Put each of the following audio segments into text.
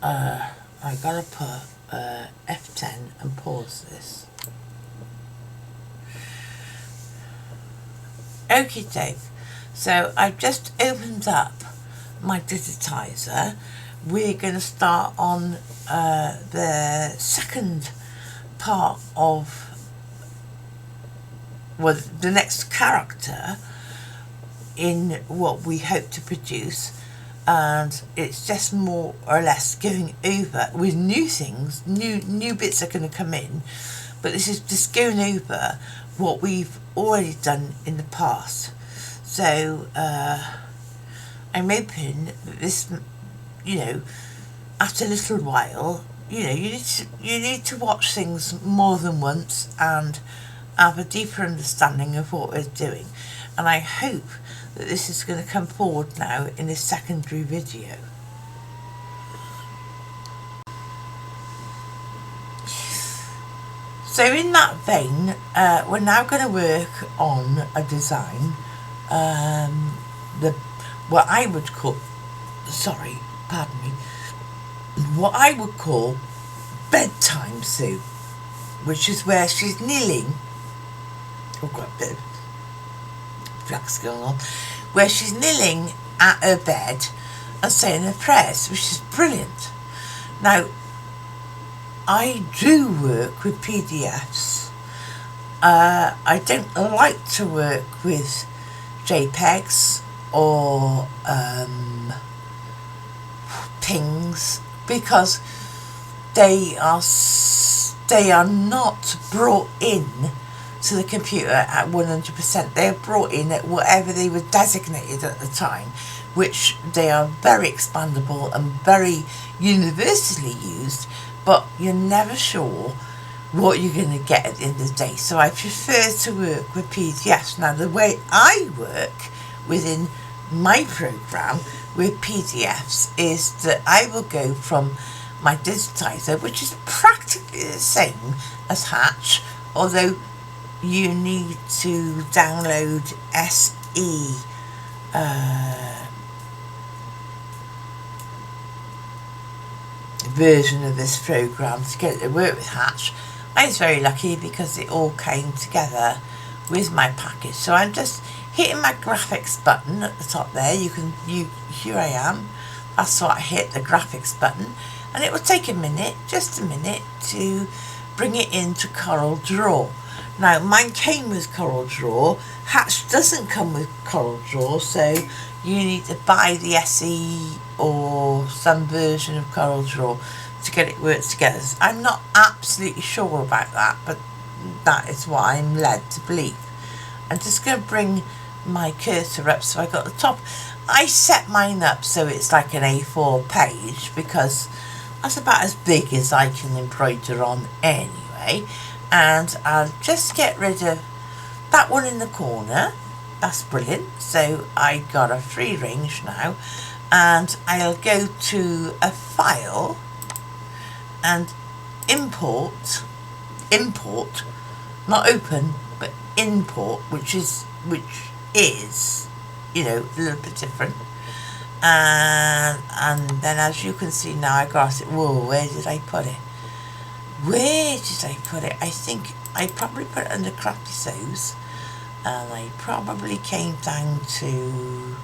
I gotta put F10 and pause this. Okie doke. So I've just opened up my digitizer. We're going to start on the second part of, well, the next character in what we hope to produce, and it's just more or less going over with new things. New bits are going to come in, but this is just going over what we've already done in the past. So I'm hoping that this, you know, after a little while, you know, you need to watch things more than once and have a deeper understanding of what we're doing. And I hope that this is going to come forward now in this secondary video. So in that vein, we're now going to work on a design, what I would call, sorry, pardon me, what I would call bedtime Sue, which is where she's kneeling. Oh, got a bit of flux going on. Where she's kneeling at her bed and saying her prayers, which is brilliant. Now, I do work with PDFs. I don't like to work with JPEGs or pings, because they are not brought in to the computer at 100%. They're brought in at whatever they were designated at the time, which they are very expandable and very universally used, but you're never sure what you're going to get at the end of the day. So I prefer to work with PDFs. Now, the way I work within my program with PDFs is that I will go from my digitizer, which is practically the same as Hatch, although you need to download SE version of this program to get it to work with Hatch. I was very lucky because it all came together with my package. So I'm just hitting my graphics button at the top there. Here I am. That's what I hit, the graphics button, and it will take a minute, just a minute, to bring it into CorelDRAW. Now, mine came with CorelDRAW. Hatch doesn't come with CorelDRAW, so you need to buy the SE or some version of CorelDRAW to get it work together. I'm not absolutely sure about that, but that is what I'm led to believe. I'm just going to bring my cursor up so I got the top. I set mine up so it's like an A4 page, because that's about as big as I can embroider on anyway. And I'll just get rid of that one in the corner. That's brilliant. So I got a free range now, and I'll go to a file and import, not open, but import, which is, you know, a little bit different. And then, as you can see now, I got it. Whoa, where did I put it? Where did I put it? I think I probably put it under Crafty Sews, and I probably came down to,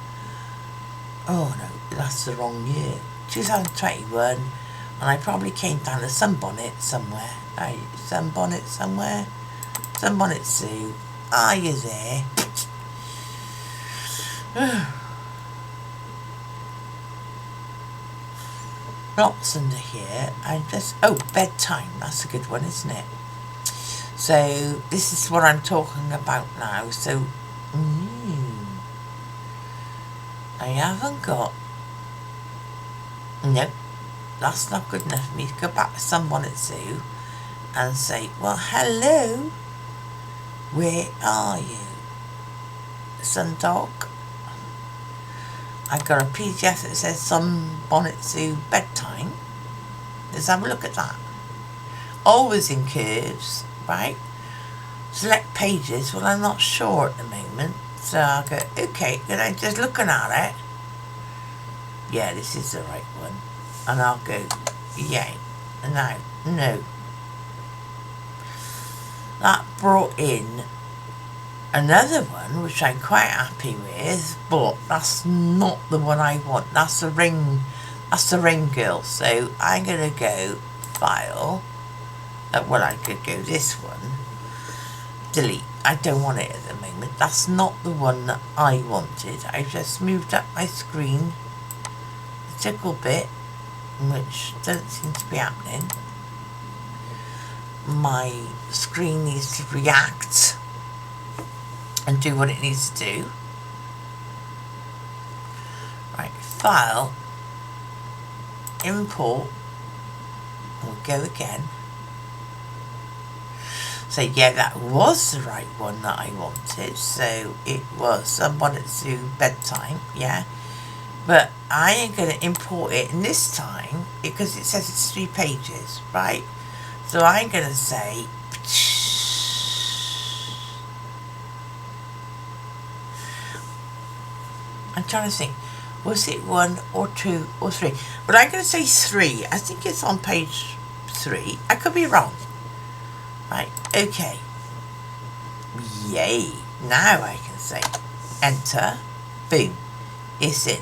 oh no, that's the wrong year, 2021, and I probably came down to Sunbonnet somewhere. Sunbonnet somewhere? Sunbonnet Sue, are you there? Lots under here. I'm just, oh, bedtime, that's a good one, isn't it? So this is what I'm talking about now. So I haven't got, nope, that's not good enough for me to go back to Sunbonnet Sue and say, well, hello, where are you, Sundog? I've got a PDF that says Sunbonnet Sue bedtime. Let's have a look at that. Always in curves, right? Select pages. Well, I'm not sure at the moment. So I'll go, okay, and I'm just looking at it. Yeah, this is the right one. And I'll go Yay. Now, no. That brought in another one, which I'm quite happy with, but that's not the one I want. That's the ring girl. So I'm going to go File. Well, I could go this one. Delete. I don't want it at the moment. That's not the one that I wanted. I just moved up my screen a tickle bit, which doesn't seem to be happening. My screen needs to react and do what it needs to do. Right, File, Import, we'll go again. So yeah, that was the right one that I wanted. So it was Someone to Bedtime, yeah. But I am going to import it, and this time, because it says it's 3 pages, right? So I'm going to say, I'm trying to think, was it 1 or 2 or 3? But I'm going to say 3. I think it's on page 3. I could be wrong. Right, okay. Yay. Now I can say, enter, boom, it's in.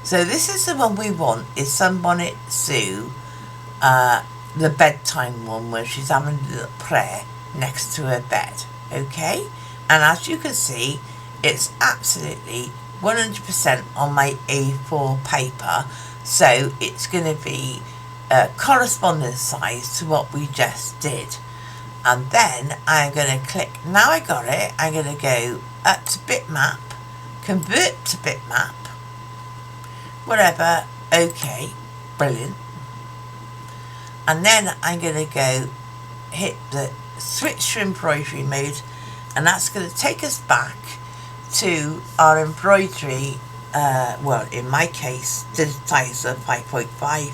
So this is the one we want, is Sunbonnet Sue, the bedtime one where she's having a little prayer next to her bed, okay? And as you can see, it's absolutely 100% on my A4 paper, so it's going to be correspondence size to what we just did. And then I'm going to click, now I got it, I'm going to go up to bitmap, convert to bitmap, whatever, okay, brilliant. And then I'm going to go hit the switch to embroidery mode, and that's going to take us back to our embroidery, well, in my case, Digitizer 5.5.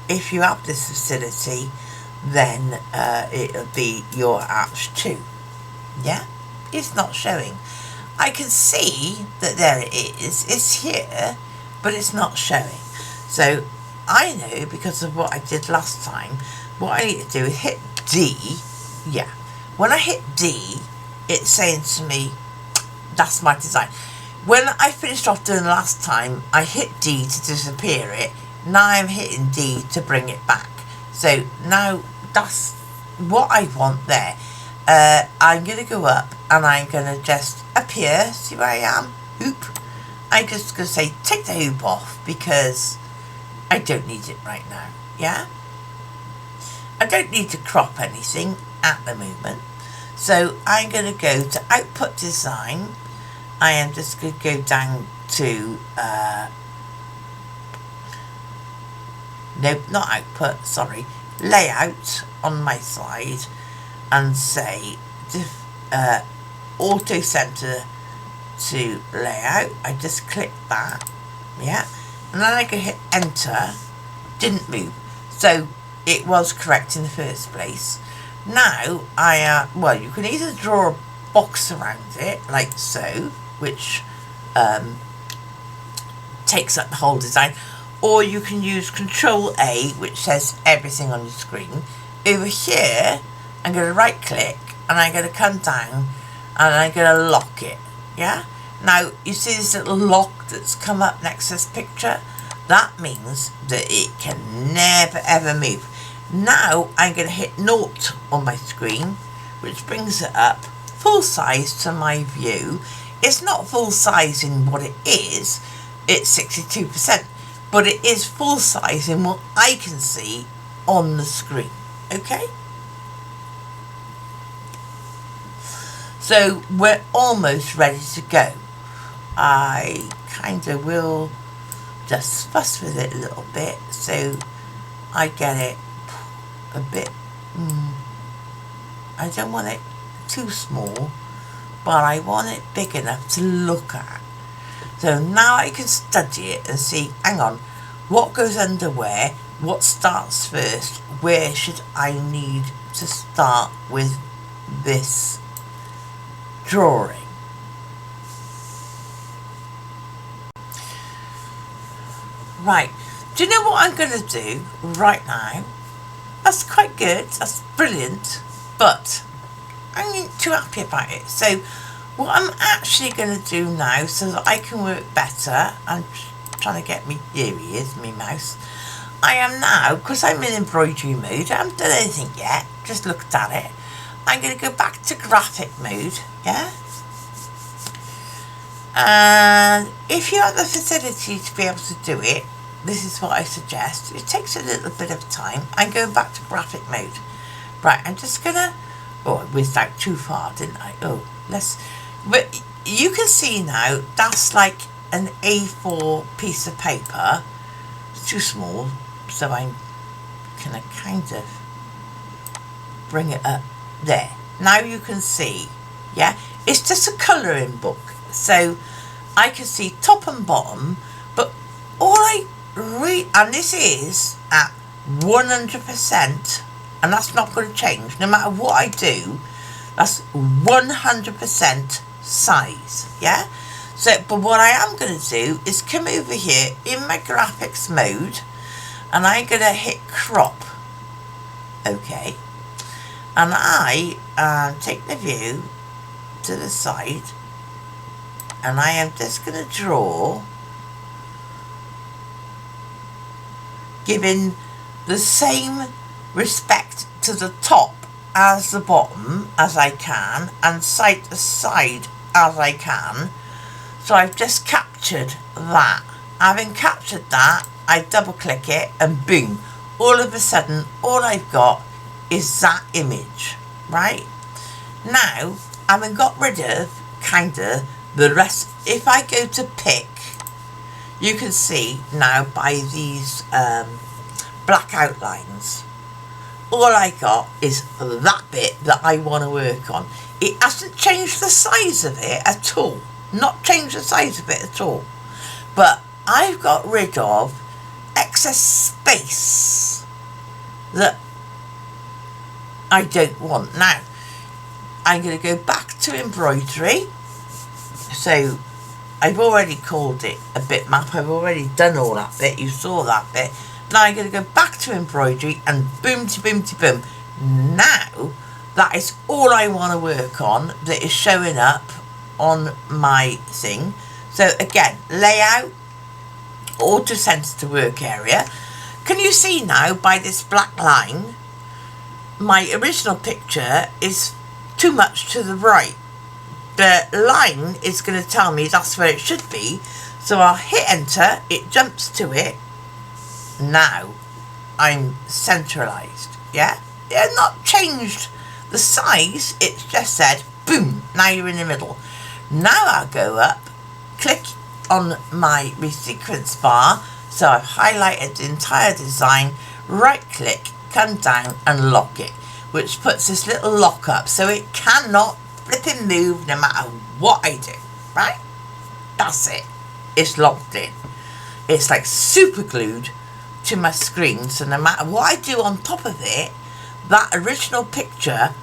If you have this facility, then it'll be your apps too. Yeah, it's not showing. I can see that there it is. It's here, but it's not showing. So I know, because of what I did last time, what I need to do is hit D. Yeah, when I hit D, it's saying to me, that's my design. When I finished off doing last time, I hit D to disappear it. Now I'm hitting D to bring it back. So now that's what I want there. I'm going to go up and I'm going to just appear. See where I am? Hoop. I'm just going to say take the hoop off because I don't need it right now. Yeah? I don't need to crop anything at the moment. So I'm going to go to Output Design. I am just going to go down to nope, not Output, sorry, Layout on my side, and say Auto Center to Layout. I just click that, yeah, and then I can hit Enter. Didn't move, so it was correct in the first place. Now well, you can either draw a box around it like so, which takes up the whole design, or you can use Control A, which says everything on your screen. Over here, I'm going to right click and I'm going to come down and I'm going to lock it. Yeah? Now, you see this little lock that's come up next to this picture? That means that it can never ever move. Now, I'm going to hit 0 on my screen, which brings it up full size to my view. It's not full size in what it is, it's 62%. But it is full size in what I can see on the screen, okay? So we're almost ready to go. I kind of will just fuss with it a little bit so I get it a bit, I don't want it too small, but I want it big enough to look at. So now I can study it and see, hang on, what goes under where, what starts first, where should I need to start with this drawing. Right, Do you know what I'm going to do right now? That's quite good. That's brilliant. But I'm not too happy about it. So what I'm actually going to do now, so that I can work better, I'm trying to get me, here he is, me mouse. I am now, because I'm in embroidery mode, I haven't done anything yet, just looked at it. I'm going to go back to graphic mode, yeah? And if you have the facility to be able to do it, this is what I suggest. It takes a little bit of time. I'm going back to graphic mode. Right, I'm just going to, oh, I whizzed out too far, didn't I? Oh, but you can see now, that's like an A4 piece of paper. It's too small, so I'm going to kind of bring it up there. Now you can see, yeah? It's just a colouring book. So I can see top and bottom, but all I read, and this is at 100%, and that's not going to change no matter what I do. That's 100% size, yeah? So, but what I am going to do is come over here in my graphics mode, and I'm going to hit crop, okay? And I take the view to the side, and I am just going to draw, giving the same respect to the top as the bottom as I can, and side to side as I can. So I've just captured that. Having captured that, I double click it and boom, all of a sudden all I've got is that image, right? Now, having got rid of kind of the rest, if I go to pick, you can see now by these black outlines, all I got is that bit that I want to work on. It hasn't changed the size of it at all. Not changed the size of it at all. But I've got rid of excess space that I don't want. Now, I'm going to go back to embroidery. So I've already called it a bitmap. I've already done all that bit. You saw that bit. Now I'm going to go back to embroidery and boom to boom to boom. Now that is all I want to work on that is showing up on my thing. So again, layout, auto sense to work area. Can you see now by this black line, my original picture is too much to the right. The line is going to tell me that's where it should be. So I'll hit enter, it jumps to it. Now I'm centralized, yeah? It's not changed the size, it's just said, boom, now you're in the middle. Now I'll go up, click on my resequence bar, so I've highlighted the entire design, right click, come down and lock it, which puts this little lock up, so it cannot flipping move no matter what I do, right? That's it. It's locked in. It's like super glued to my screen, so no matter what I do on top of it, that original picture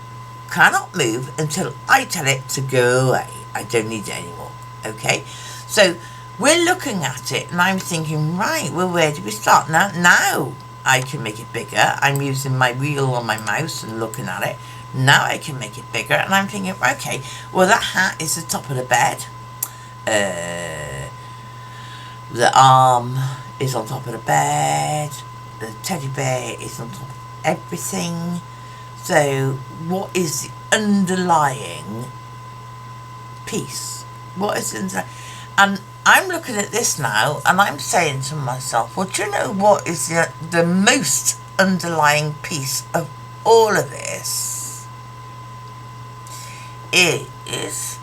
cannot move until I tell it to go away. I don't need it anymore, okay? So we're looking at it and I'm thinking, right, well, where do we start? Now I can make it bigger. I'm using my wheel on my mouse and looking at it. Now I can make it bigger, and I'm thinking, okay, well, that hat is the top of the bed. The arm is on top of the bed. The teddy bear is on top of everything. So what is the underlying piece? What is the underlying? And I'm looking at this now, and I'm saying to myself, well, do you know what is the most underlying piece of all of this? It is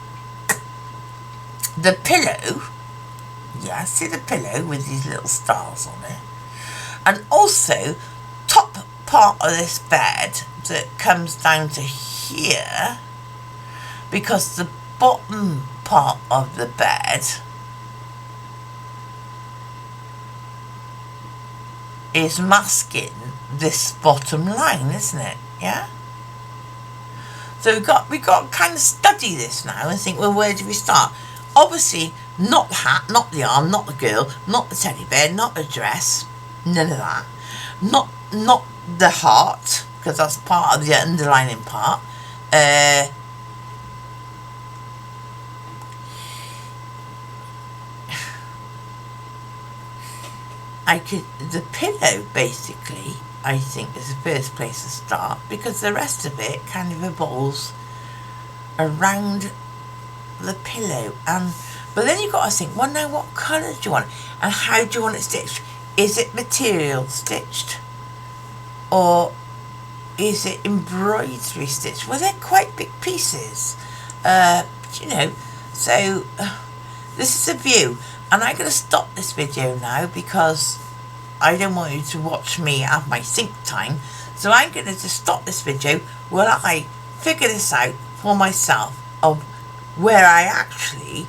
the pillow. Yeah, see the pillow with these little stars on it. And also, top part of this bed that comes down to here, because the bottom part of the bed is masking this bottom line, isn't it? Yeah? So we've got to kind of study this now and think, well, where do we start? Obviously, not the hat, not the arm, not the girl, not the teddy bear, not the dress. none of that. Not the heart, because that's part of the underlining part. The pillow basically, I think, is the first place to start, because the rest of it kind of evolves around the pillow. But then you've got to think, well, now what colour do you want, and how do you want it stitched? Is it material stitched, or is it embroidery stitched? Well, they're quite big pieces, you know. So this is a view, and I'm going to stop this video now because I don't want you to watch me have my think time. So I'm going to just stop this video while I figure this out for myself of where I actually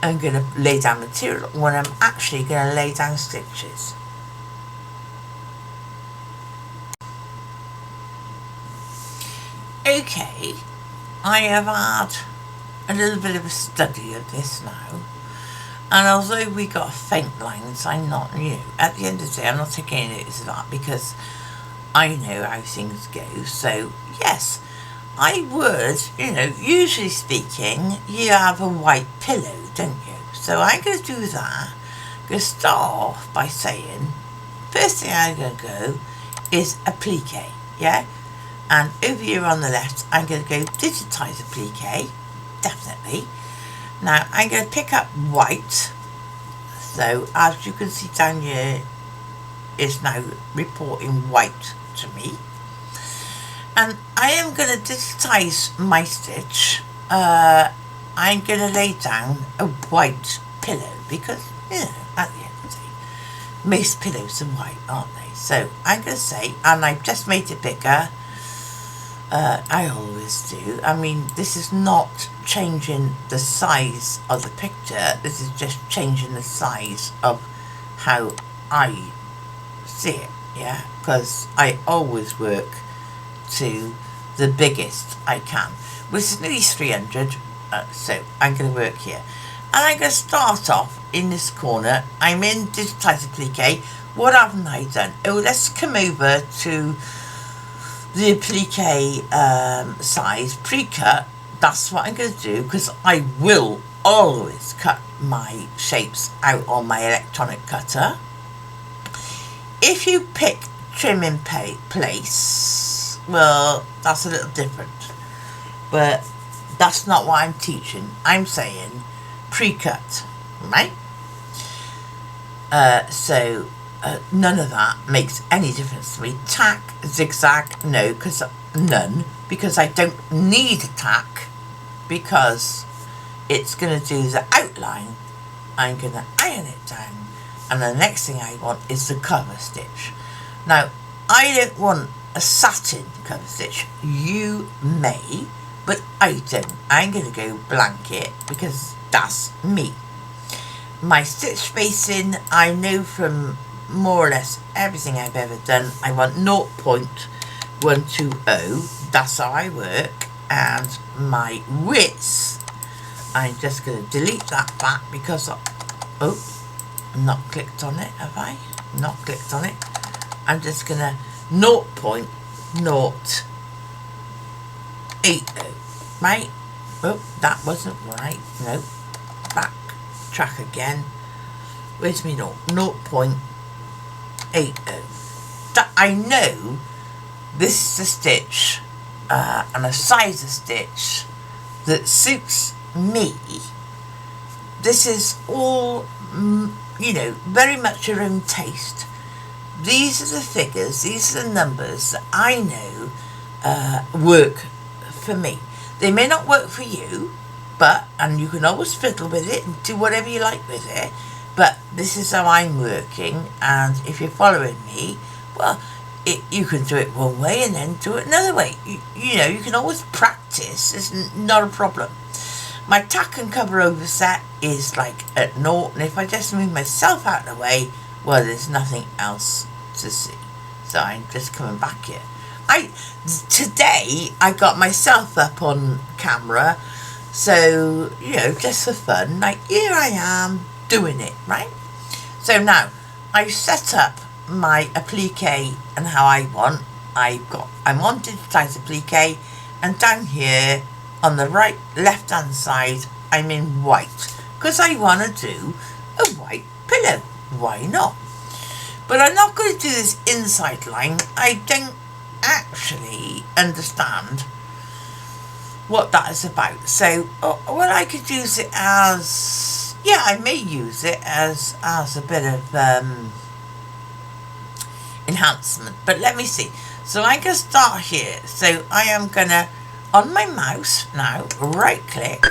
am going to lay down material, when I'm actually going to lay down stitches. Okay, I have had a little bit of a study of this now, and although we got faint lines, I'm not, at the end of the day, I'm not taking any notice of that, because I know how things go. So yes, I would, usually speaking, you have a white pillow, don't you? So I'm going to do that. I'm going to start off by saying, first thing I'm going to go is applique, yeah? And over here on the left, I'm going to go digitize applique, definitely. Now, I'm going to pick up white. So, as you can see down here, it's now reporting white to me. And I am going to digitize my stitch. I'm going to lay down a white pillow, because, at the end of the day, most pillows are white, aren't they? So, I'm going to say, and I've just made it bigger. I always do. I mean, this is not changing the size of the picture. This is just changing the size of how I see it, yeah? Because I always work to the biggest I can, which is nearly 300. So I'm going to work here. And I'm going to start off in this corner. I'm in Digitize Applique. What haven't I done? Oh, let's come over to the applique size pre-cut. That's what I'm going to do, because I will always cut my shapes out on my electronic cutter. If you pick trim in place, well, that's a little different, but that's not what I'm teaching. I'm saying pre-cut, right? So none of that makes any difference to me. Tack, zigzag, no, because none, because I don't need a tack, because it's going to do the outline. I'm going to iron it down, and the next thing I want is the cover stitch. Now, I don't want a satin cover stitch. You may, but I don't. I'm going to go blanket, because that's me. My stitch spacing, I know from more or less everything I've ever done, I want 0.120. That's how I work. And my width, I'm just going to delete that back, because I'm not clicked on it, have I? Not clicked on it. I'm just going to 0.080, right? Oh, that wasn't right. No, back track again. Where's me 0.80? That I know this is a stitch and a size of stitch that suits me. This is all, very much your own taste. These are the figures, these are the numbers that I know work for me. They may not work for you, and you can always fiddle with it and do whatever you like with it, but this is how I'm working. And if you're following me, well, you can do it one way and then do it another way. You can always practice. It's not a problem. My tack and cover overset is like at 0, and if I just move myself out of the way, well, there's nothing else to see. So I'm just coming back here. Today I got myself up on camera, so just for fun, like here I am doing it, right? So now I've set up my applique and how I want. I'm on Digitize applique, and down here on the right left hand side I'm in white because I want to do a white pillow. Why not? But I'm not going to do this inside line. I don't actually understand what that is about. So well, I could use it as, yeah, I may use it as a bit of enhancement. But let me see. So I can start here. So I am going to, on my mouse now, right click,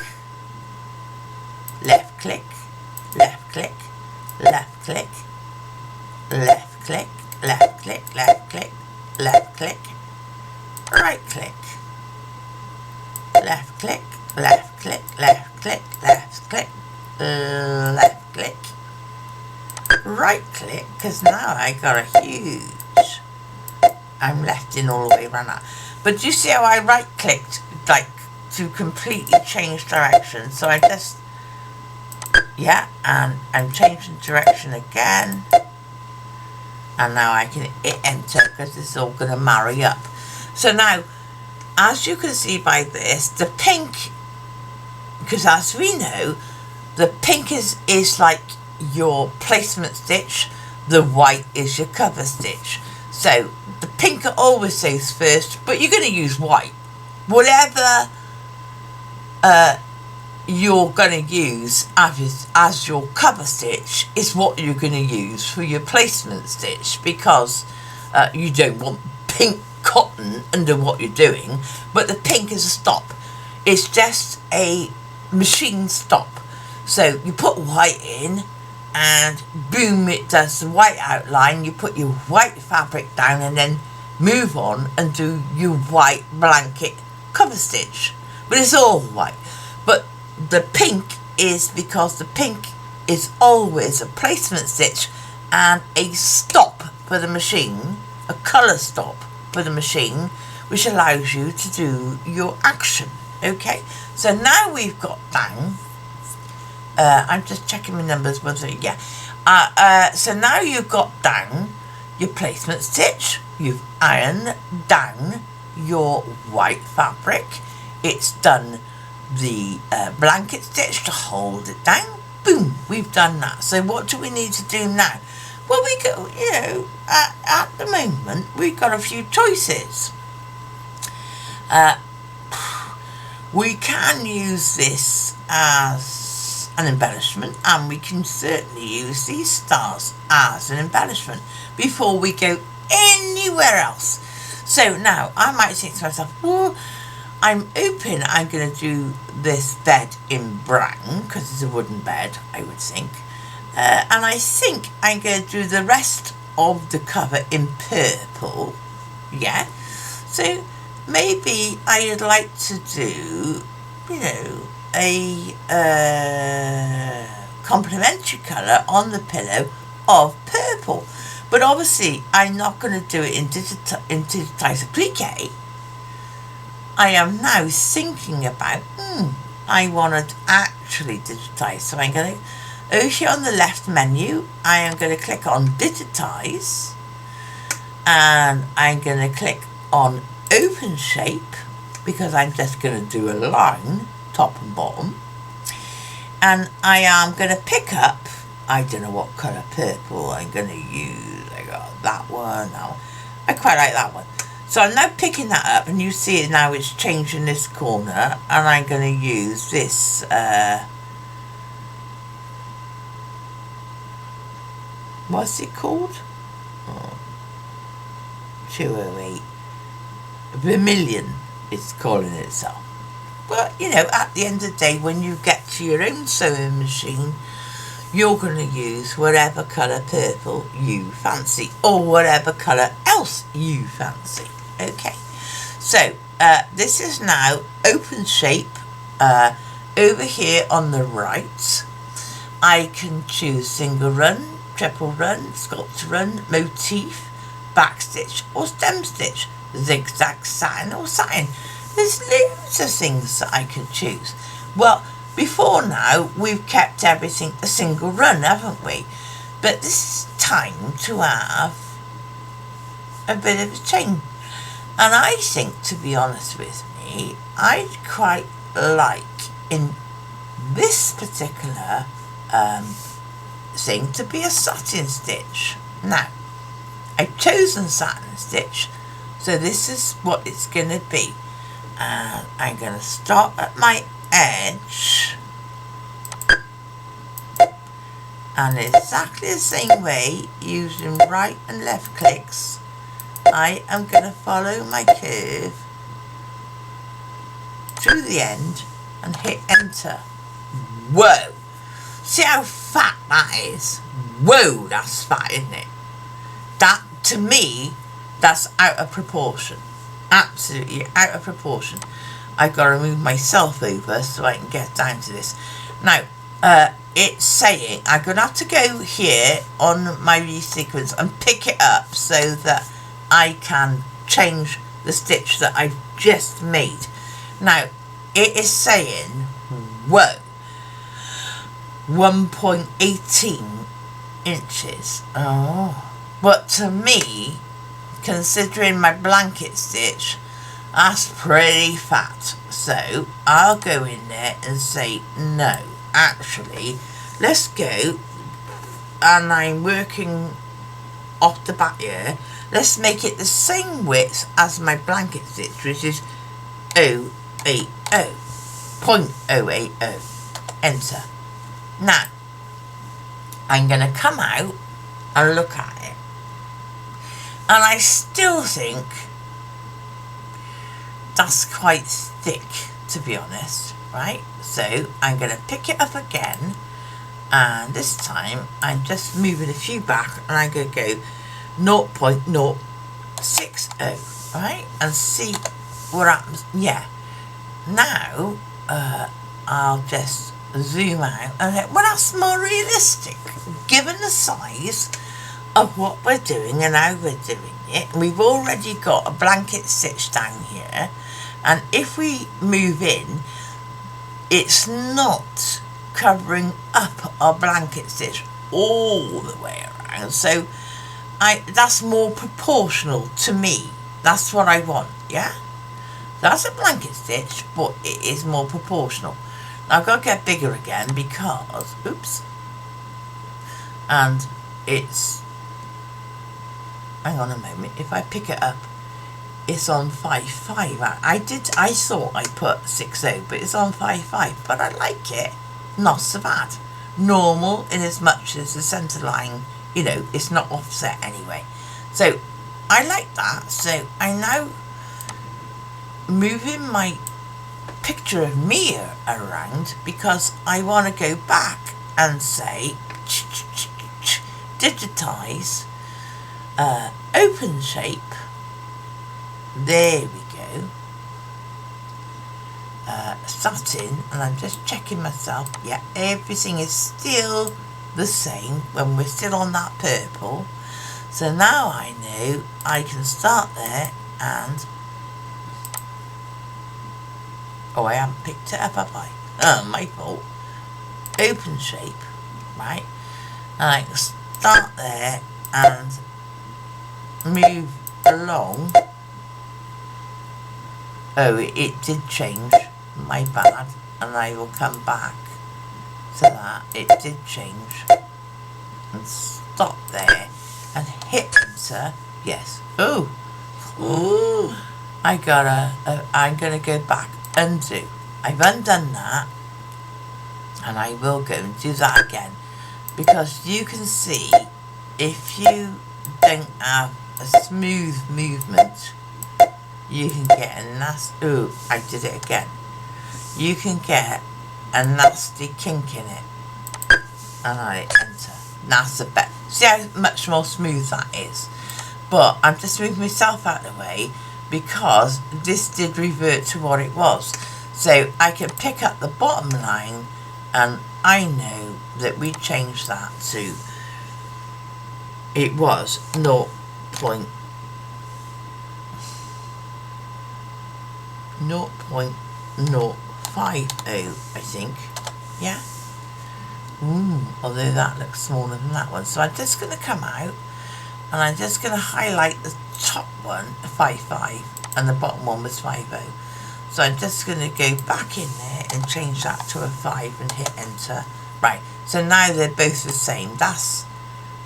left click, left click, left click, left click, left click, left click, left click, right click, left click, left click, left click, left click, left click, right click, because now I got a huge, I'm left in all the way around that. But you see how I right clicked, like, to completely change direction. So I just, yeah, and I'm changing direction again. And now I can hit enter because this is all going to marry up. So now, as you can see by this, the pink, because as we know, the pink is like your placement stitch, the white is your cover stitch. So the pink always says first, but you're going to use white. Whatever you're going to use as your cover stitch is what you're going to use for your placement stitch, because you don't want pink cotton under what you're doing. But the pink is a stop. It's just a machine stop. So you put white in, and boom, it does the white outline. You put your white fabric down and then move on and do your white blanket cover stitch. But it's all white. But the pink is because the pink is always a placement stitch and a stop for the machine, a colour stop for the machine, which allows you to do your action. Okay, so now we've got down, I'm just checking my numbers, whether, yeah. So now you've got down your placement stitch, you've ironed down your white fabric, it's done the blanket stitch to hold it down, boom, we've done that. So what do we need to do now? Well, we go, you know, at the moment, we've got a few choices. We can use this as an embellishment, and we can certainly use these stars as an embellishment before we go anywhere else. So now I might think to myself, well, I'm going to do this bed in brown because it's a wooden bed, I would think, and I think I'm going to do the rest of the cover in purple. Yeah, so maybe I'd like to do, you know, a complementary colour on the pillow of purple. But obviously I'm not going to do it in Digitize applique. I am now thinking about, I want to actually digitize. So I'm going to, over here on the left menu, I am going to click on Digitize, and I'm going to click on Open Shape, because I'm just going to do a line, top and bottom. And I am going to pick up, I don't know what colour purple I'm going to use. I got that one now. I quite like that one. So I'm now picking that up, and you see it now, it's changing this corner, and I'm going to use this what's it called? 208 Vermilion it's calling itself. But you know, at the end of the day, when you get to your own sewing machine, you're going to use whatever colour purple you fancy, or whatever colour else you fancy. Okay, so this is now Open Shape. Over here on the right, I can choose single run, triple run, sculpture run, motif, backstitch or stem stitch, zigzag, satin or satin. There's loads of things that I can choose. Well, before now, we've kept everything a single run, haven't we? But this time to have a bit of a change. And I think, to be honest with me, I'd quite like in this particular thing to be a satin stitch. Now, I've chosen satin stitch, so this is what it's going to be. And I'm going to start at my edge, and exactly the same way, using right and left clicks, I am going to follow my curve to the end and hit enter. Whoa! See how fat that is? Whoa, that's fat, isn't it? That, to me, that's out of proportion. Absolutely out of proportion. I've got to move myself over so I can get down to this. Now, it's saying I'm going to have to go here on my resequence and pick it up so that I can change the stitch that I've just made. Now, it is saying, whoa, 1.18 inches. Oh. But to me, considering my blanket stitch, that's pretty fat. So I'll go in there and say, no, actually, let's go, and I'm working off the back here, let's make it the same width as my blanket stitch, which is 080, 0.080, enter. Now, I'm going to come out and look at it, and I still think that's quite thick, to be honest, right? So I'm going to pick it up again, and this time I'm just moving a few back, and I'm going to go 0.060, right? And see what happens. Yeah. Now, I'll just zoom out, and well, that's more realistic, given the size of what we're doing and how we're doing it. We've already got a blanket stitch down here, and if we move in, it's not covering up our blanket stitch all the way around, so that's more proportional to me. That's what I want, yeah? That's a blanket stitch, but it is more proportional. Now I've got to get bigger again because, oops, and it's, hang on a moment, if I pick it up, it's on 5.5. I thought I put 6.0, but it's on 5.5, but I like it. Not so bad. Normal in as much as the centre line, you know, it's not offset anyway. So I like that. So I'm now moving my picture of me around because I want to go back and say digitize, open shape. There we go. Satin, and I'm just checking myself. Yeah, everything is still the same when we're still on that purple. So now I know I can start there and, oh, I haven't picked it up, have I? Oh, my fault. Open shape, right? And I can start there and move along. Oh, it did change, my bad, and I will come back to that. It did change, and stop there and hit enter. Yes. Oh, ooh! I'm gonna go back, undo. I've undone that, and I will go and do that again, because you can see if you don't have a smooth movement, you can get a nasty, ooh, I did it again. You can get a nasty kink in it. And I enter. That's the best. See how much more smooth that is? But I'm just moving myself out of the way because this did revert to what it was. So I can pick up the bottom line, and I know that we changed that to, it was 0.050, I think. Yeah. although that looks smaller than that one. So I'm just going to come out and I'm just going to highlight the top one 5.5 and the bottom one was 5.0. So I'm just going to go back in there and change that to a 5 and hit enter. Right, so now they're both the same. That's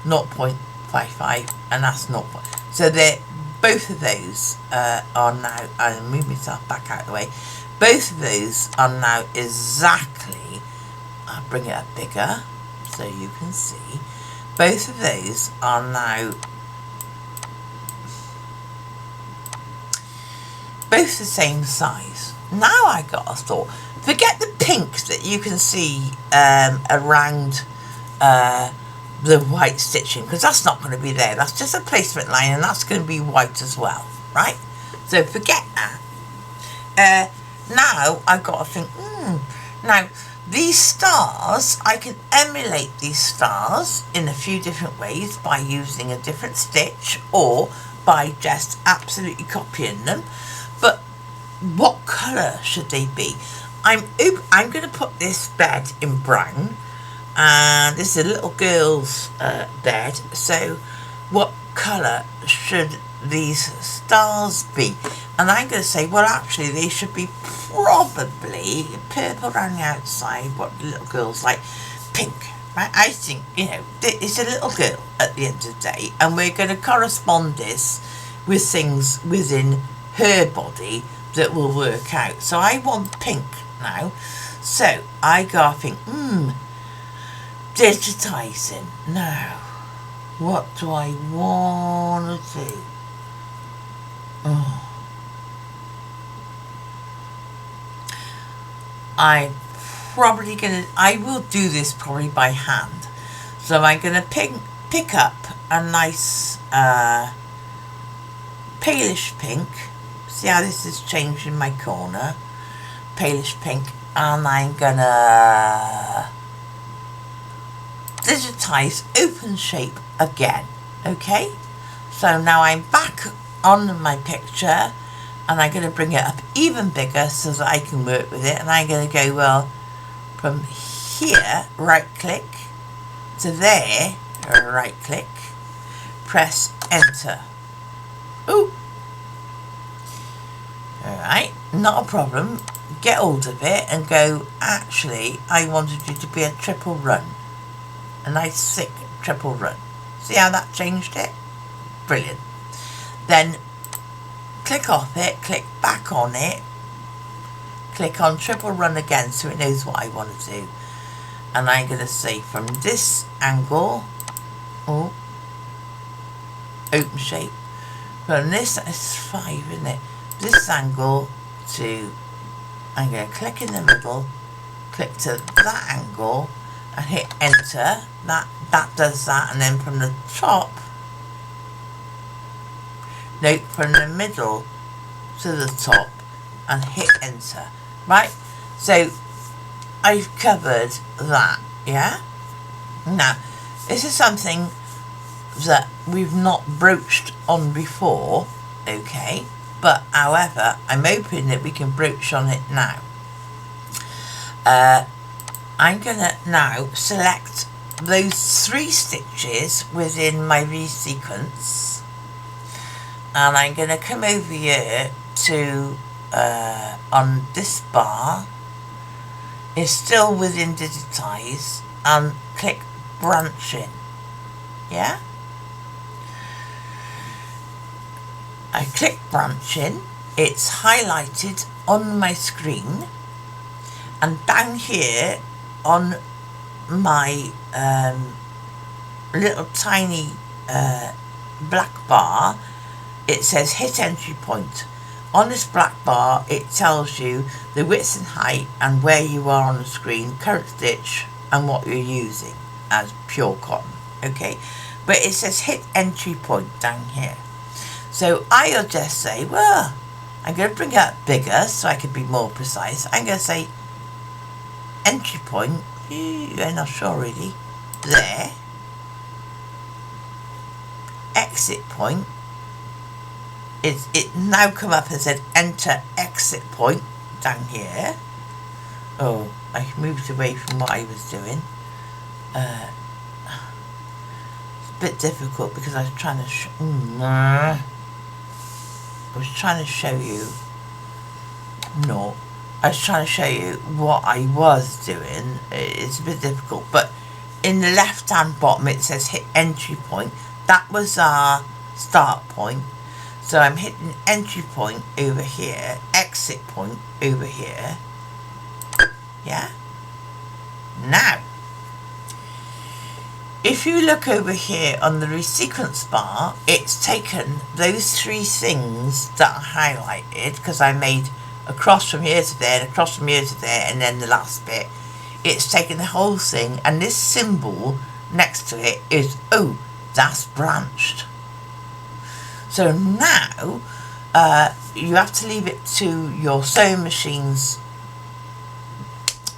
0.55 and that's 0. So they're both of those are now, I'll move myself back out of the way, both of those are now exactly, I'll bring it up bigger so you can see, both of those are now both the same size. Now I got a thought, forget the pink that you can see around the white stitching, because that's not going to be there. That's just a placement line and that's going to be white as well, right? So forget that. Now I've got to think, now these stars, I can emulate these stars in a few different ways by using a different stitch or by just absolutely copying them. But what colour should they be? I'm going to put this bed in brown, and this is a little girl's bed. So what colour should these stars be? And I'm going to say, well, actually they should be probably purple around the outside, what the little girl's like, pink, right? I think, you know, it's a little girl at the end of the day, and we're going to correspond this with things within her body that will work out. So I want pink now. So I go think, digitizing. Now, what do I want to do? I'm probably going to, I will do this probably by hand. So I'm going to pick up a nice palish pink. See how this is changed in my corner? Palish pink. And I'm going to digitize open shape again. Okay? So now I'm back on my picture and I'm going to bring it up even bigger so that I can work with it. And I'm going to go, well, from here, right click to there, right click, press enter. Ooh. Alright, not a problem. Get hold of it and go, actually, I wanted you to be a triple run. A nice thick triple run. See how that changed it? Brilliant. Then click off it, click back on it, click on triple run again so it knows what I want to do. And I'm going to say from this angle, open shape, from this, is 5, isn't it? This angle to, I'm going to click in the middle, click to that angle and hit enter. That does that, and then from the top, no, from the middle to the top and hit enter. Right, so I've covered that, yeah? Now, this is something that we've not broached on before, okay? But however, I'm hoping that we can broach on it now. I'm going to now select those 3 stitches within my V-sequence, and I'm going to come over here to on this bar, it's still within digitize, and click branching. Yeah, I click branching, it's highlighted on my screen, and down here on my little tiny black bar, it says hit entry point. On this black bar, it tells you the width and height and where you are on the screen, current stitch, and what you're using as pure cotton. Okay, but it says hit entry point down here. So I'll just say, well, I'm going to bring it up bigger so I can be more precise. I'm going to say entry point, I'm not sure really, there, exit point, it now come up and said enter exit point down here. Oh, I moved away from what I was doing. a bit difficult because I was trying to show you what I was doing. It's a bit difficult, but in the left hand bottom it says hit entry point. That was our start point, so I'm hitting entry point over here, exit point over here. Yeah. Now if you look over here on the resequence bar, it's taken those three things that I highlighted, because I made a cross from here to there and a cross from here to there, and then the last bit. It's taken the whole thing, and this symbol next to it is, oh, that's branched. So now you have to leave it to your sewing machine's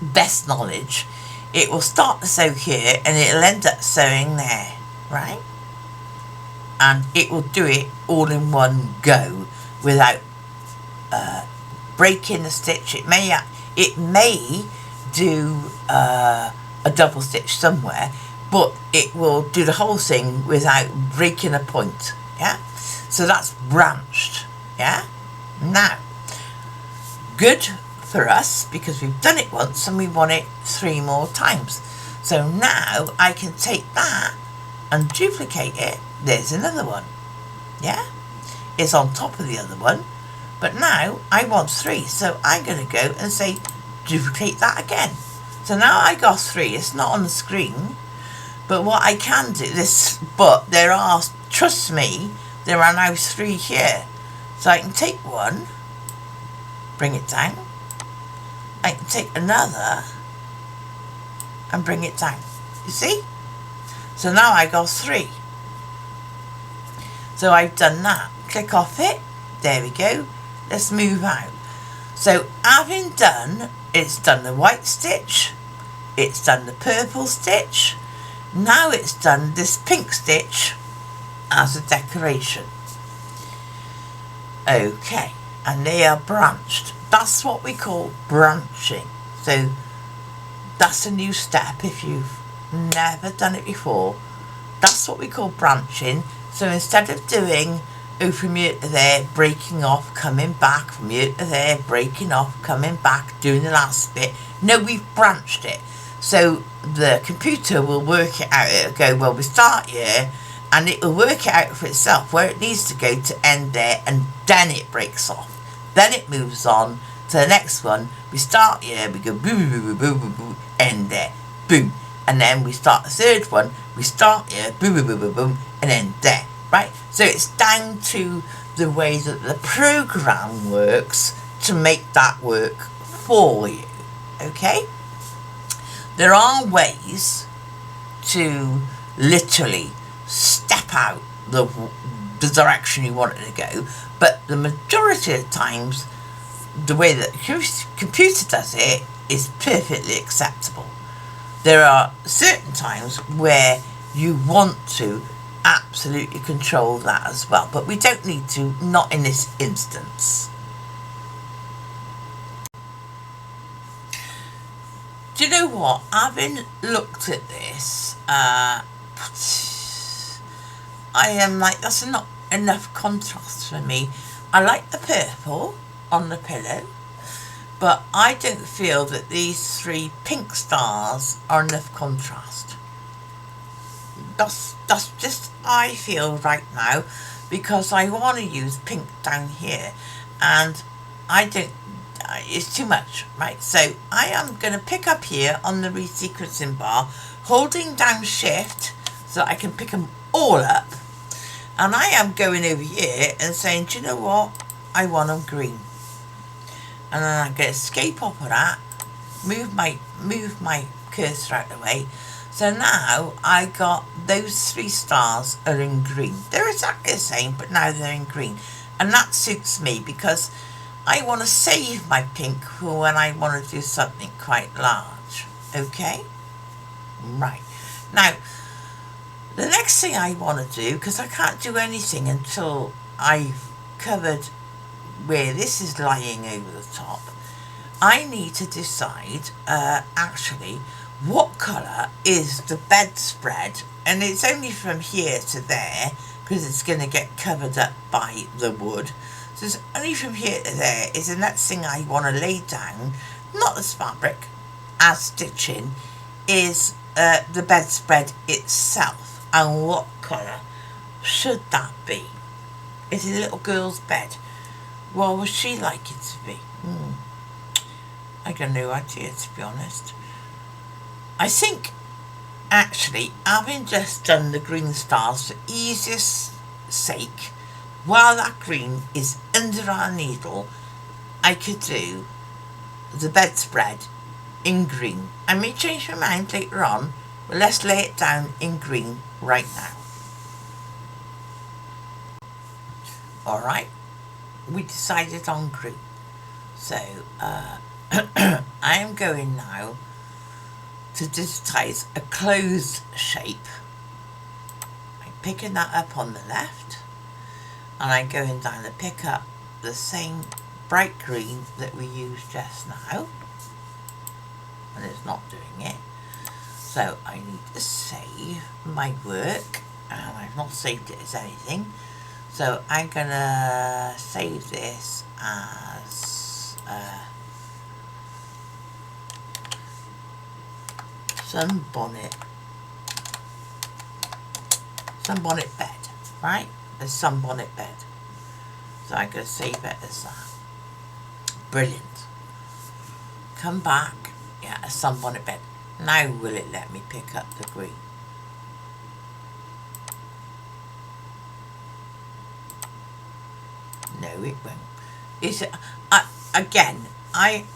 best knowledge. It will start to sew here and it'll end up sewing there, right? And it will do it all in one go without breaking a stitch. It may do a double stitch somewhere, but it will do the whole thing without breaking a point. Yeah, so that's branched. Yeah, now good for us because we've done it once and we want it 3 more times. So now I can take that and duplicate it. There's another one. Yeah, it's on top of the other one, but now I want 3, so I'm going to go and say duplicate that again. So now I got 3. It's not on the screen, but what I can do this, but there are, trust me, there are now 3 here. So I can take one, bring it down. I can take another and bring it down. You see? So now I got 3. So I've done that. Click off it. There we go. Let's move out. So having done, it's done the white stitch, it's done the purple stitch, now it's done this pink stitch as a decoration. Okay, and they are branched. That's what we call branching. So that's a new step if you've never done it before. That's what we call branching. So instead of doing from here to there, breaking off, coming back, from here to there, breaking off, coming back, doing the last bit, no, we've branched it. So the computer will work it out. It'll go, well, we start here, and it will work it out for itself where it needs to go to end there, and then it breaks off. Then it moves on to the next one. We start here, we go boom, boom, boom, boom, boom, boom, end there, boom. And then we start the third one, we start here, boom, boom, boom, boom, boom, and end there, right? So it's down to the way that the program works to make that work for you, okay? There are ways to literally step out the direction you want it to go, but the majority of the times, the way that the computer does it is perfectly acceptable. There are certain times where you want to absolutely control that as well, but we don't need to, not in this instance. Do you know what? Having looked at this, I am like, that's not enough contrast for me. I like the purple on the pillow, but I don't feel that these 3 pink stars are enough contrast. That's just I feel right now, because I want to use pink down here, and I don't, it's too much, right? So I am going to pick up here on the resequencing bar, holding down shift so I can pick them all up, and I am going over here and saying, do you know what, I want them green. And then I'm going to escape off of that, move my cursor out of the way. So now I got those 3 stars are in green. They're exactly the same, but now they're in green. And that suits me because I want to save my pink for when I want to do something quite large. Okay? Right. Now, the next thing I want to do, because I can't do anything until I've covered where this is lying over the top, I need to decide actually what colour is the bedspread, and it's only from here to there because it's going to get covered up by the wood, so it's only from here to there is the next thing I want to lay down, not this fabric as stitching, is the bedspread itself. And what colour should that be? It's a little girl's bed. What would she like it to be? I got no idea, to be honest. I think, actually, having just done the green stars for easiest sake, while that green is under our needle, I could do the bedspread in green. I may change my mind later on, but let's lay it down in green right now. Alright, we decided on green. So, I am going now to digitize a closed shape. I'm picking that up on the left, and I'm going down to pick up the same bright green that we used just now, and it's not doing it. So I need to save my work, and I've not saved it as anything. So I'm gonna save this as sunbonnet bed, right? A sunbonnet bed. So I'm gonna save it as that. Brilliant. Come back. Yeah, a sunbonnet bed. Now will it let me pick up the green? No, it won't. Is it? Again, I'm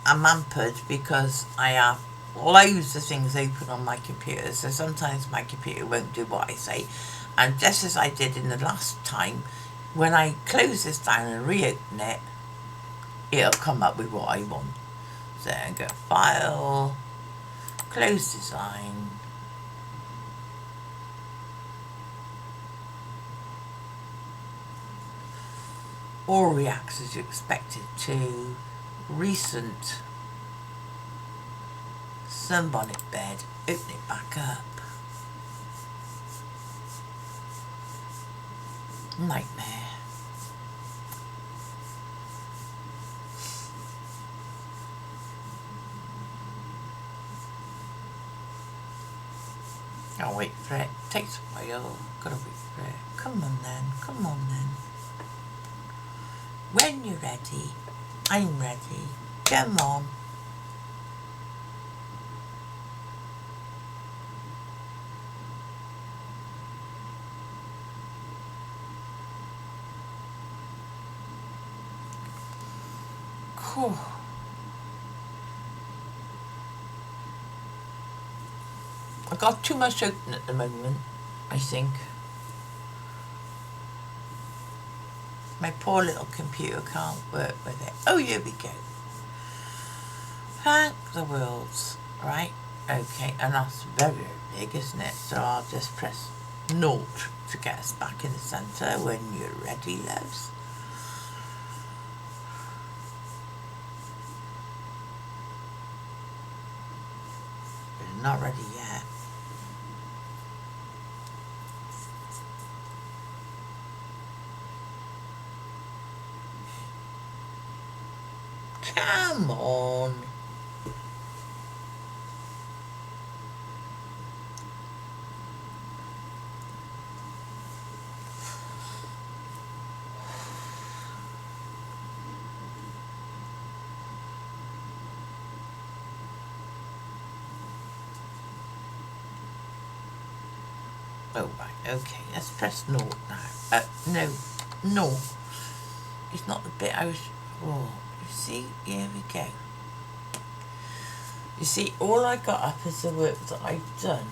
hampered because I have loads of things open on my computer, so sometimes my computer won't do what I say. And just as I did in the last time, when I close this down and reopen it, it'll come up with what I want. So I go File, Close Design, all reacts as you expect it to. Recent sunbonnet bed, open it back up. Nightmare. I'll wait for it. Takes a while. Gotta wait for it. Come on then. Come on then. When you're ready, I'm ready. Come on. Cool. I've got too much open at the moment, I think. My poor little computer can't work with it. Oh, here we go. Thank the worlds. Right, okay, and that's very, very big, isn't it? So I'll just press 0 to get us back in the centre when you're ready, loves. But not ready yet. Come on. Oh, right, okay, let's press 0 now. No. It's not the bit I was... Oh, you see, here we go. You see, all I got up is the work that I've done.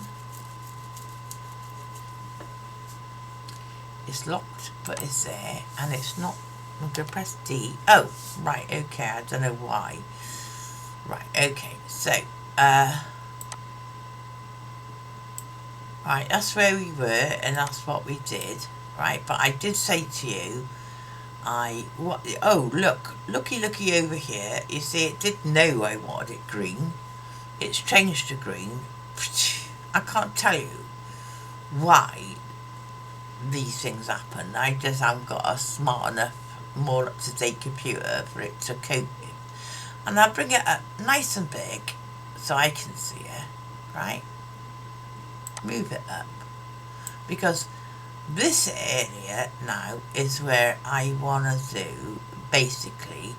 It's locked, but it's there, and it's not... I'm going to press D. Oh, right, okay, I don't know why. Right, okay, so, right, that's where we were, and that's what we did, right? But I did say to you, oh, looky over here. You see, it did know I wanted it green. it's changed to green. I can't tell you why these things happen. I just haven't got a smart enough, more up-to-date computer for it to cope with. And I'll bring it up nice and big so I can see it, right? Move it up. Because this area now is where I want to do basically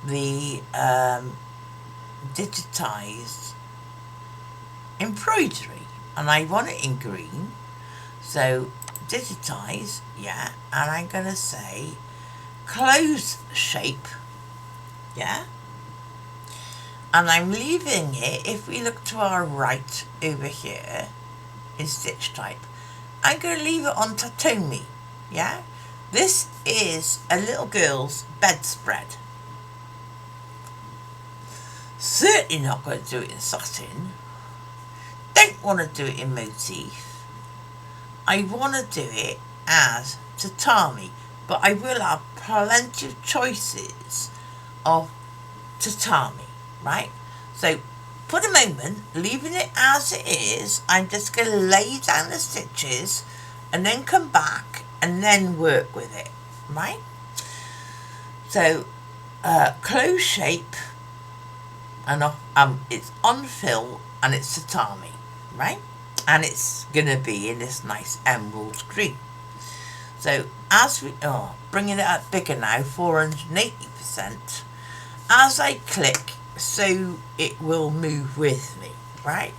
the digitized embroidery, and I want it in green. So digitize, yeah, and I'm going to say close shape, yeah, and I'm leaving it, if we look to our right over here in stitch type, I'm going to leave it on Tatomi, yeah. This is a little girl's bedspread. Certainly not going to do it in satin. Don't want to do it in motif. I want to do it as tatami, but I will have plenty of choices of tatami, right? So for the moment, leaving it as it is, I'm just going to lay down the stitches and then come back and then work with it, right? So close shape, and it's on fill and it's tatami, right? And it's going to be in this nice emerald green. So as we, bringing it up bigger now, 480%, as I click, so it will move with me, right?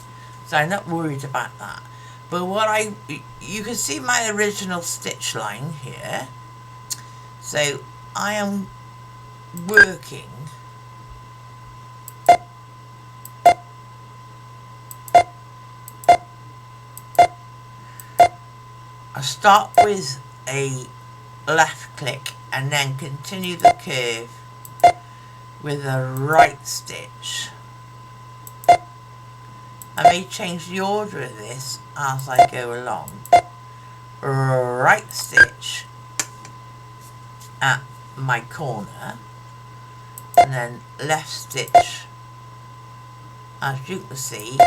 So I'm not worried about that. But what you can see my original stitch line here. So I am working I start with a left click and then continue the curve with a right stitch. I may change the order of this as I go along. Right stitch at my corner and then left stitch. As you can see,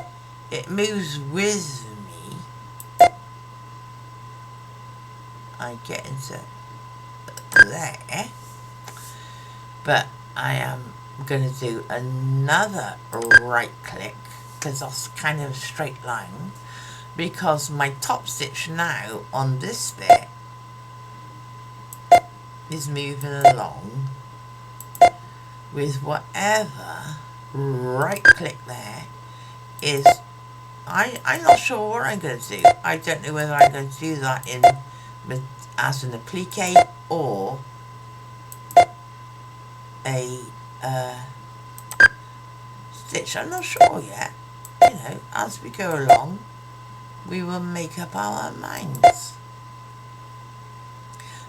it moves with me. I get into there, but I am going to do another right click because that's kind of a straight line, because my top stitch now on this bit is moving along with whatever right click there is. I'm not sure what I'm going to do. I don't know whether I'm going to do that in as an applique or a stitch. I'm not sure yet. You know, as we go along, we will make up our minds.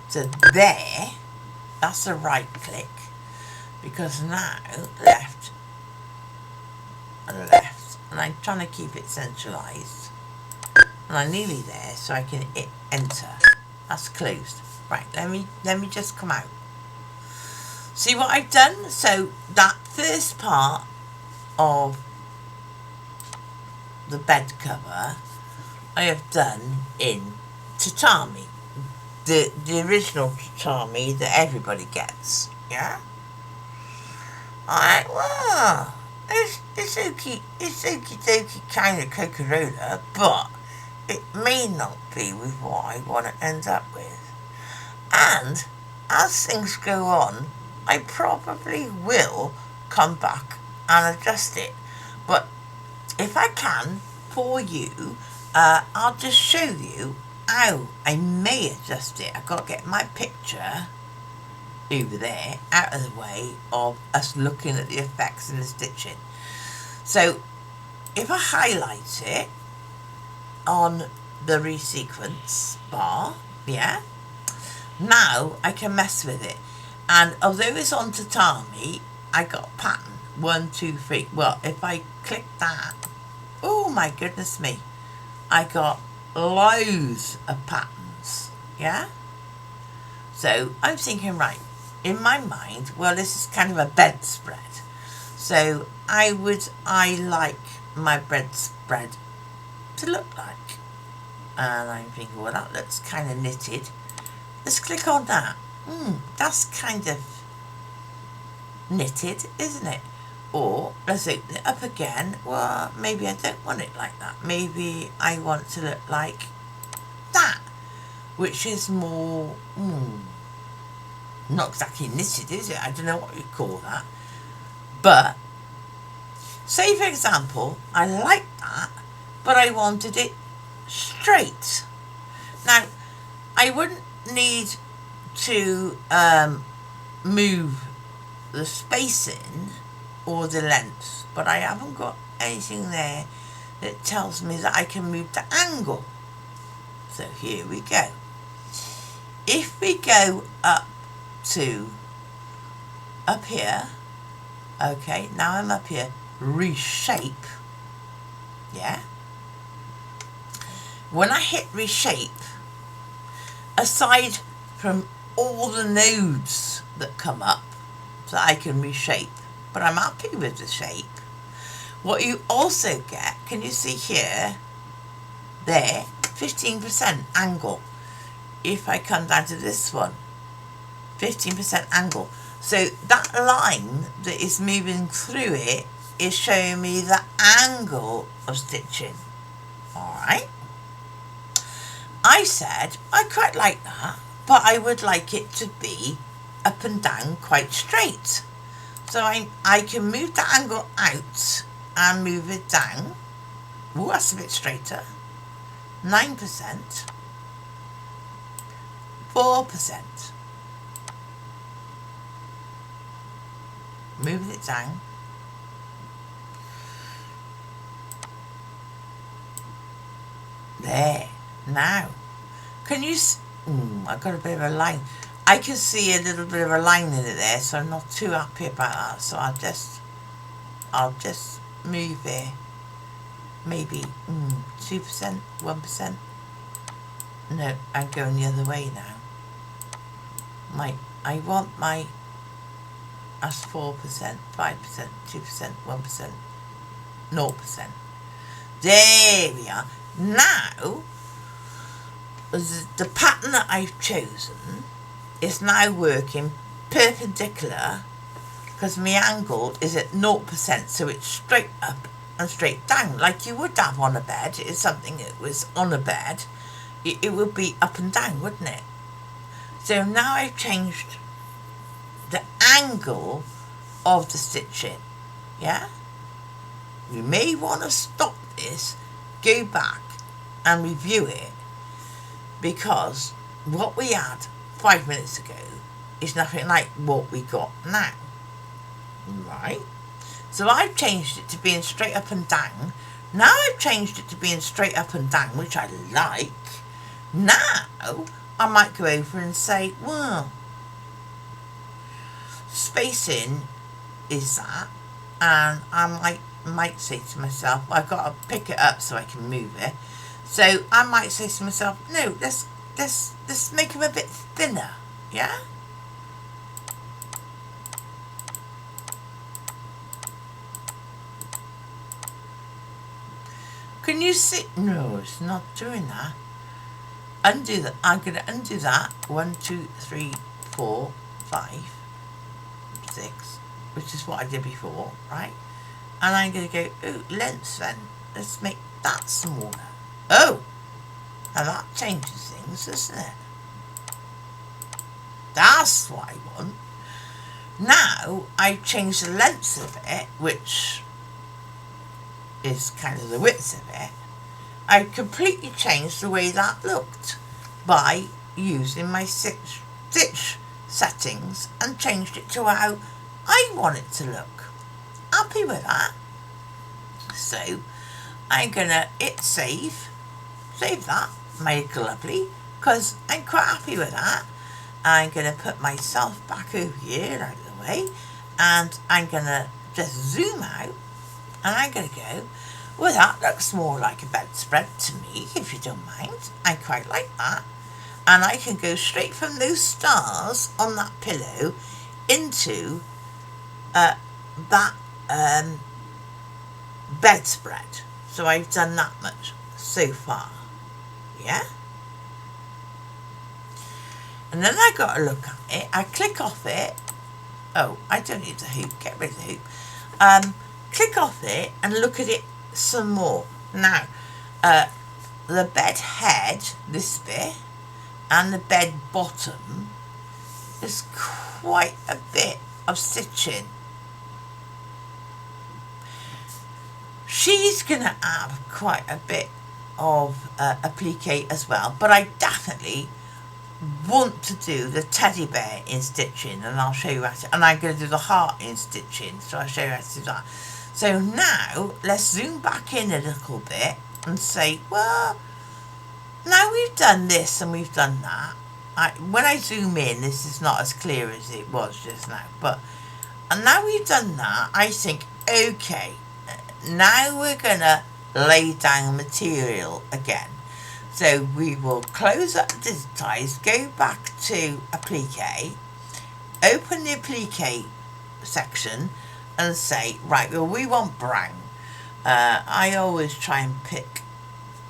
So there, that's a right click, because now left and left, and I'm trying to keep it centralised, and I'm nearly there, so I can hit enter. That's closed. Right, let me just come out. See what I've done? So that first part of the bed cover I have done in tatami, the original tatami that everybody gets, yeah? Alright, well, it's okie dokie kind of Coca-Cola, but it may not be with what I want to end up with. And as things go on, I probably will come back and adjust it. But if I can, for you, I'll just show you how I may adjust it. I've got to get my picture over there out of the way of us looking at the effects and the stitching. So if I highlight it on the resequence bar, yeah, now I can mess with it. And although it's on tatami, I got pattern 1, 2, 3. Well, if I click that, oh my goodness me, I got loads of patterns, yeah? So I'm thinking, right, in my mind, well, this is kind of a bedspread. So I like my bedspread to look like? And I'm thinking, well, that looks kind of knitted. Let's click on that. That's kind of knitted, isn't it? Or let's open it up again. Well, maybe I don't want it like that. Maybe I want to look like that, which is more, not exactly knitted, is it? I don't know what you call that. But, say for example, I like that, but I wanted it straight. Now, I wouldn't need to move the spacing or the length, but I haven't got anything there that tells me that I can move the angle. So here we go. If we go up here, okay, now I'm up here, reshape, yeah? When I hit reshape, aside from all the nodes that come up, so I can reshape, but I'm happy with the shape. What you also get, can you see here, there, 15% angle. If I come down to this one, 15% angle. So that line that is moving through it is showing me the angle of stitching. Alright. I said I quite like that, but I would like it to be up and down quite straight. So I can move the angle out and move it down. Oh, that's a bit straighter. 9%. 4%. Moving it down. There. Now, can you I've got a bit of a line. I can see a little bit of a line in it there, so I'm not too happy about that. So I'll just move it. Maybe 2%, 1%. No, I'm going the other way now. I want my, that's 4%, 5%, 2%, 1%, 0%. There we are. Now, the pattern that I've chosen is now working perpendicular because my angle is at 0%, so it's straight up and straight down like you would have on a bed. It's something that was on a bed, it would be up and down, wouldn't it? So now I've changed the angle of the stitching, yeah? You may want to stop this, go back and review it, because what we had 5 minutes ago is nothing like what we got now, right? So I've changed it to being straight up and down. Now I've changed it to being straight up and down, which I like. Now I might go over and say, well, spacing is that, and I might say to myself, well, I've got to pick it up so I can move it. So I might say to myself, no, let's make them a bit thinner, yeah? Can you see? No, it's not doing that. Undo that. I'm going to undo that. 1, 2, 3, 4, 5, 6, which is what I did before, right? And I'm going to go, oh, length then. Let's make that smaller. Oh, and that changes things, doesn't it? That's what I want. Now I've changed the length of it, which is kind of the width of it. I completely changed the way that looked by using my stitch settings and changed it to how I want it to look. Happy with that. So I'm gonna hit save that, make it lovely, because I'm quite happy with that. I'm gonna put myself back over here out of the way, and I'm gonna just zoom out, and I'm gonna go, well, that looks more like a bedspread to me, if you don't mind. I quite like that. And I can go straight from those stars on that pillow into bedspread. So I've done that much so far. Yeah? And then I got to look at it. I click off it. Oh, I don't need the hoop. Get rid of the hoop. Click off it and look at it some more. Now, the bed head, this bit, and the bed bottom is quite a bit of stitching. She's going to have quite a bit of applique as well, but I definitely want to do the teddy bear in stitching, and I'll show you how to, and I'm going to do the heart in stitching, so I'll show you how to do that. So now let's zoom back in a little bit and say, well, now we've done this and we've done that. When I zoom in, this is not as clear as it was just now, but and now we've done that, I think, okay, now we're going to lay down material again. So we will close up Digitize, go back to applique, open the applique section and say, right, well, we want brown. I always try and pick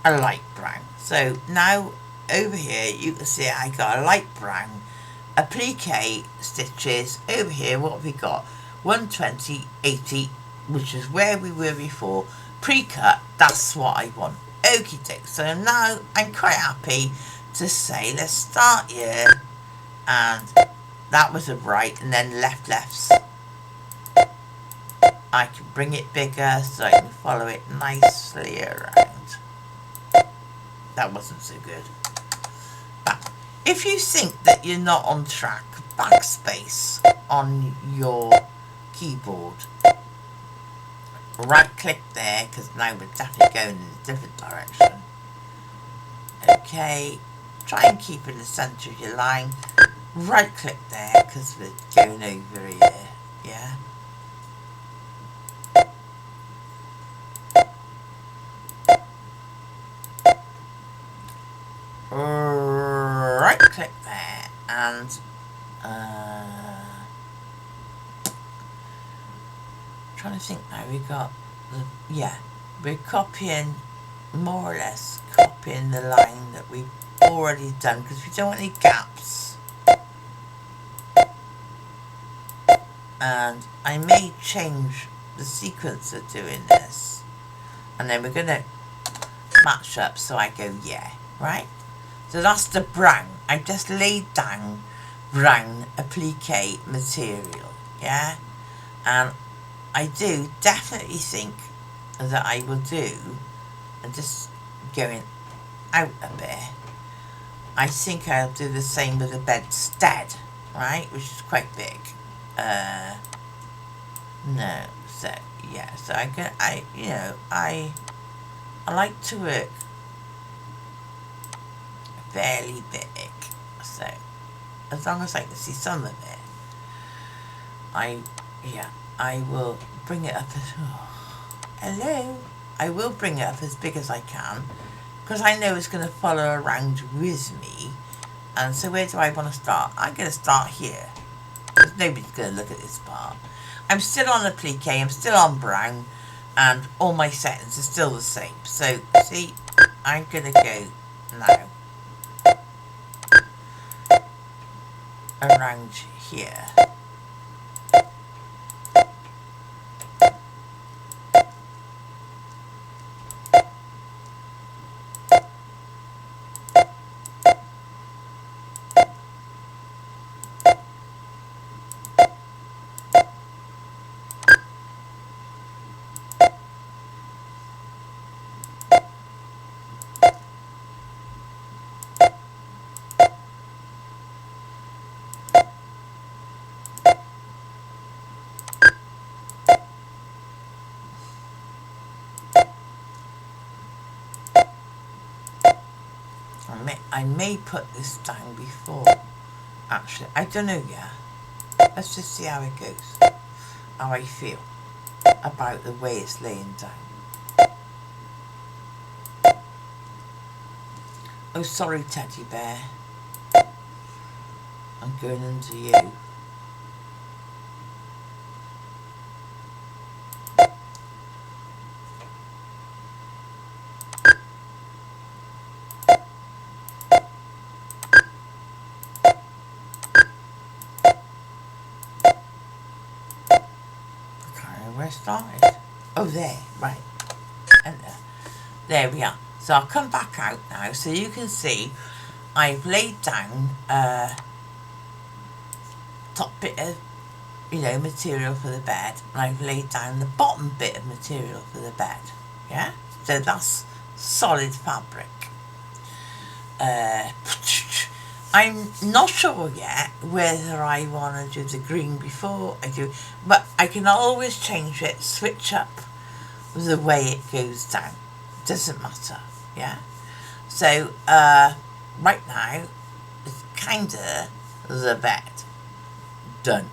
a light brown. So now over here you can see I got a light brown applique stitches. Over here, what have we got? 120, 80, which is where we were before. Pre-cut, that's what I want. Okie doke. So now I'm quite happy to say, let's start here, and that was a right, and then lefts. I can bring it bigger so I can follow it nicely around. That wasn't so good. But if you think that you're not on track, backspace on your keyboard. Right click there, because now we're definitely going in a different direction. Okay, try and keep in the centre of your line. Right click there, because we're going over here. Yeah. Right click there, and trying to think now, we got we're copying, more or less copying the line that we've already done, because we don't want any gaps. And I may change the sequence of doing this, and then we're going to match up, so I go, yeah, right? So that's the brown. I just laid down brown applique material, yeah? And I do definitely think that I will do, and just going out a bit, I think I'll do the same with the bedstead, right? Which is quite big. No, so yeah, so I like to work fairly big, so as long as I can see some of it, I will bring it up as, hello, I will bring it up as big as I can, because I know it's going to follow around with me. And so where do I want to start? I'm going to start here, because nobody's going to look at this part. I'm still on applique, I'm still on brown, and all my settings are still the same. So see, I'm going to go now around here. I may put this down before, actually. I don't know yet. Let's just see how it goes. How I feel about the way it's laying down. Oh, sorry, teddy bear. I'm going under you. where I started. Oh, there, right. Enter. There we are. So I'll come back out now so you can see I've laid down top bit of, material for the bed, and I've laid down the bottom bit of material for the bed. Yeah? So that's solid fabric. I'm not sure yet whether I want to do the green before I do, but I can always change it, switch up the way it goes down. Doesn't matter, yeah? So, right now, it's kinda the bed. Done.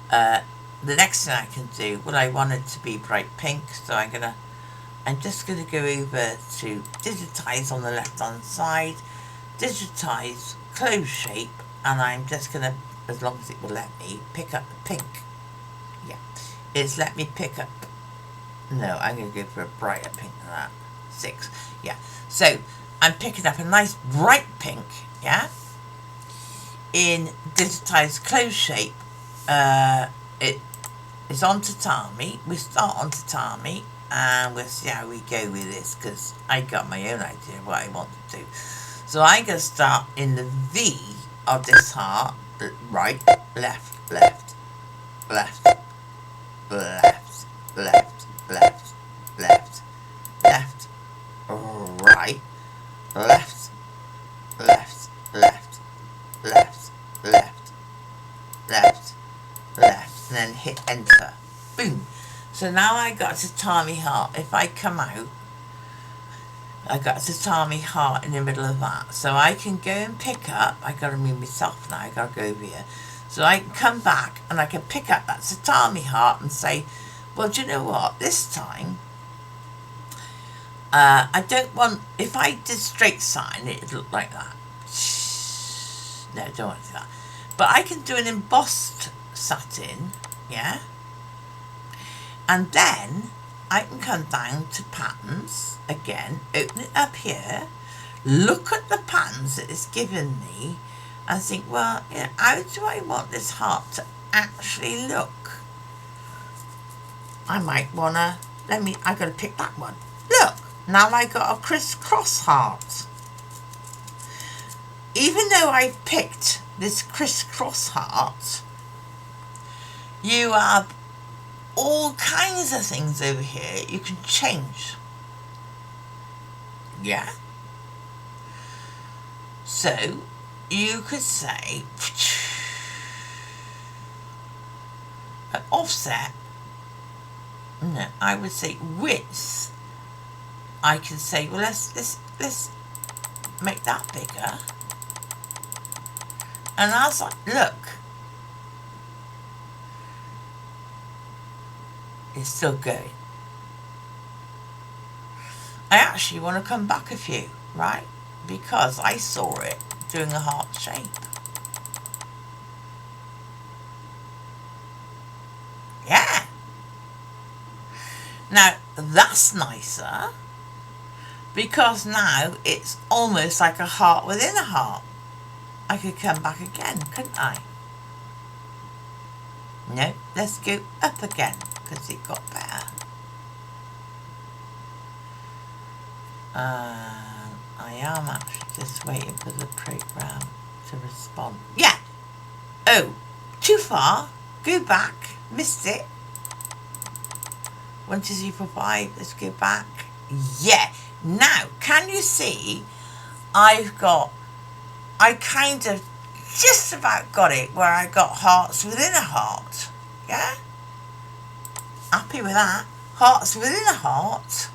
The next thing I can do, well, I want it to be bright pink, so I'm just gonna go over to Digitize on the left hand side, Digitize close shape, and I'm just gonna, as long as it will let me, pick up the pink. Yeah, it's let me pick up, no, I'm gonna go for a brighter pink than that. 6, yeah. So I'm picking up a nice bright pink, yeah, in Digitize close shape. It is on tatami. We start on tatami, and we'll see how we go with this, because I got my own idea of what I want to do. So I'm going to start in the V of this heart, right, left, left, left, left, left, left, left, left, right, left, left, left, left, left, left, left, and then hit enter. Boom. So now I got a tatami heart. If I come out, I got a tatami heart in the middle of that. So I can go and pick up, I got to move myself now, I got to go over here. So I can come back and I can pick up that tatami heart and say, well, do you know what, this time, I don't want, if I did straight satin, it'd look like that. No, I don't want to do that. But I can do an embossed satin, yeah? And then I can come down to patterns, again, open it up here, look at the patterns that it's given me, and think, well, how do I want this heart to actually look? I might want to, I got to pick that one. Look, now I got a crisscross heart. Even though I picked this crisscross heart, you have all kinds of things over here you can change. Yeah? So, you could say an offset, no, I would say width. I can say, well, let's make that bigger. And I was like, look, it's still going. I actually want to come back a few, right? Because I saw it doing a heart shape. Yeah. Now, that's nicer, because now it's almost like a heart within a heart. I could come back again, couldn't I? No, let's go up again, because it got better. I am actually just waiting for the program to respond. Yeah! Oh, too far. Go back. Missed it. 1, 2, 3, 4, 5. Let's go back. Yeah. Now, can you see I kind of just about got it where I got hearts within a heart. Yeah? Happy with that. Hearts within a heart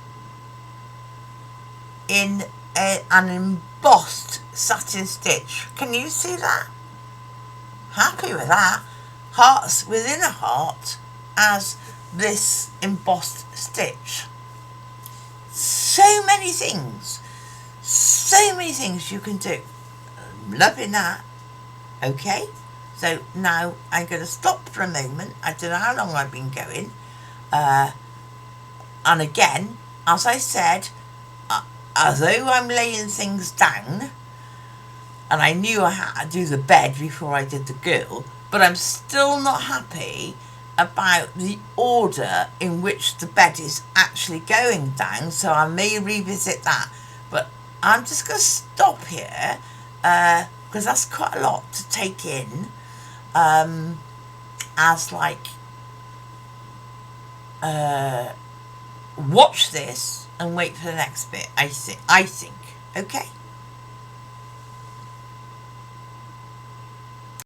in an embossed satin stitch. Can you see that? Happy with that. Hearts within a heart as this embossed stitch. So many things. So many things you can do. I'm loving that. Okay? So now I'm going to stop for a moment. I don't know how long I've been going. And again, as I said, although I'm laying things down, and I knew I had to do the bed before I did the girl, but I'm still not happy about the order in which the bed is actually going down, so I may revisit that. But I'm just going to stop here because that's quite a lot to take in as like watch this and wait for the next bit. I think. Okay.